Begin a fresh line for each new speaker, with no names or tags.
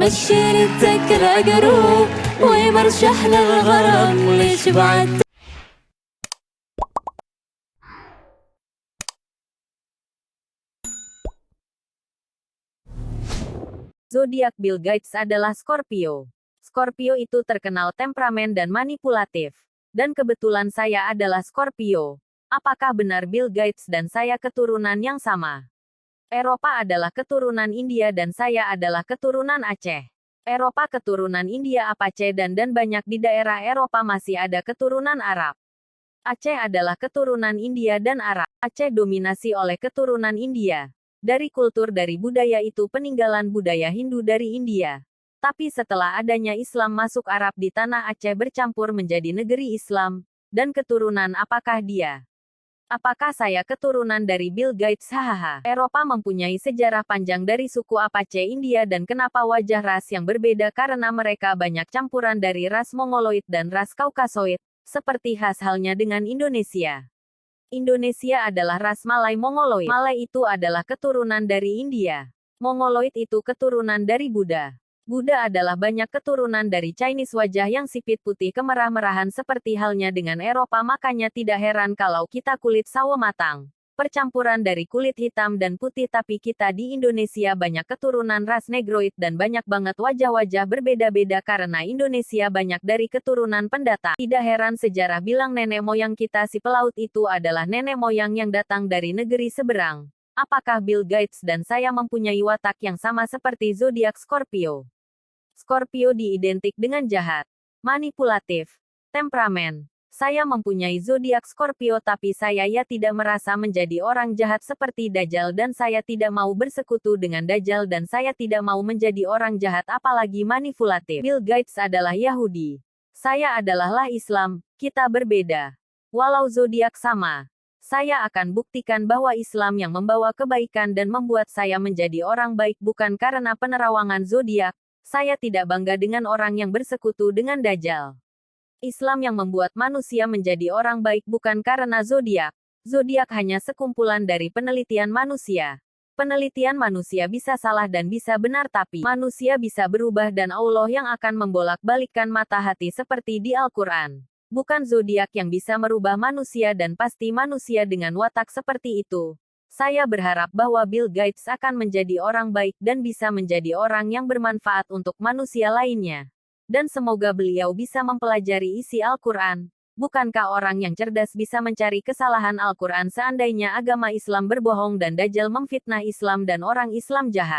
بشرتك العقروب ويمرشح للغرام ليش بعد.
Zodiak Bill Gates adalah Scorpio. Scorpio itu terkenal temperamen dan manipulatif. Dan kebetulan saya adalah Scorpio. Apakah benar Bill Gates dan saya keturunan yang sama? Eropa adalah keturunan India dan saya adalah keturunan Aceh. Eropa keturunan India Apache dan banyak di daerah Eropa masih ada keturunan Arab. Aceh adalah keturunan India dan Arab. Aceh dominasi oleh keturunan India. Dari kultur dari budaya itu peninggalan budaya Hindu dari India. Tapi setelah adanya Islam masuk Arab di tanah Aceh bercampur menjadi negeri Islam. Dan keturunan apakah dia? Apakah saya keturunan dari Bill Gates? Hahaha. Eropa mempunyai sejarah panjang dari suku Apache India dan kenapa wajah ras yang berbeda karena mereka banyak campuran dari ras Mongoloid dan ras Kaukasoid, seperti khas halnya dengan Indonesia. Indonesia adalah ras Malay Mongoloid. Malay itu adalah keturunan dari India. Mongoloid itu keturunan dari Buddha. Buddha adalah banyak keturunan dari Chinese wajah yang sipit putih kemerah-merahan seperti halnya dengan Eropa makanya tidak heran kalau kita kulit sawo matang. Percampuran dari kulit hitam dan putih tapi kita di Indonesia banyak keturunan ras Negroid dan banyak banget wajah-wajah berbeda-beda karena Indonesia banyak dari keturunan pendatang. Tidak heran sejarah bilang nenek moyang kita si pelaut itu adalah nenek moyang yang datang dari negeri seberang. Apakah Bill Gates dan saya mempunyai watak yang sama seperti zodiak Scorpio? Scorpio diidentik dengan jahat, manipulatif, temperamen. Saya mempunyai zodiak Scorpio tapi saya tidak merasa menjadi orang jahat seperti Dajjal dan saya tidak mau bersekutu dengan Dajjal dan saya tidak mau menjadi orang jahat apalagi manipulatif. Bill Gates adalah Yahudi. Saya adalah Islam, kita berbeda. Walau zodiak sama, saya akan buktikan bahwa Islam yang membawa kebaikan dan membuat saya menjadi orang baik bukan karena penerawangan zodiak. Saya tidak bangga dengan orang yang bersekutu dengan Dajjal. Islam yang membuat manusia menjadi orang baik bukan karena zodiak. Zodiak hanya sekumpulan dari penelitian manusia. Penelitian manusia bisa salah dan bisa benar tapi manusia bisa berubah dan Allah yang akan membolak-balikkan mata hati seperti di Al-Quran. Bukan zodiak yang bisa merubah manusia dan pasti manusia dengan watak seperti itu. Saya berharap bahwa Bill Gates akan menjadi orang baik dan bisa menjadi orang yang bermanfaat untuk manusia lainnya. Dan semoga beliau bisa mempelajari isi Al-Quran. Bukankah orang yang cerdas bisa mencari kesalahan Al-Quran seandainya agama Islam berbohong dan Dajjal memfitnah Islam dan orang Islam jahat?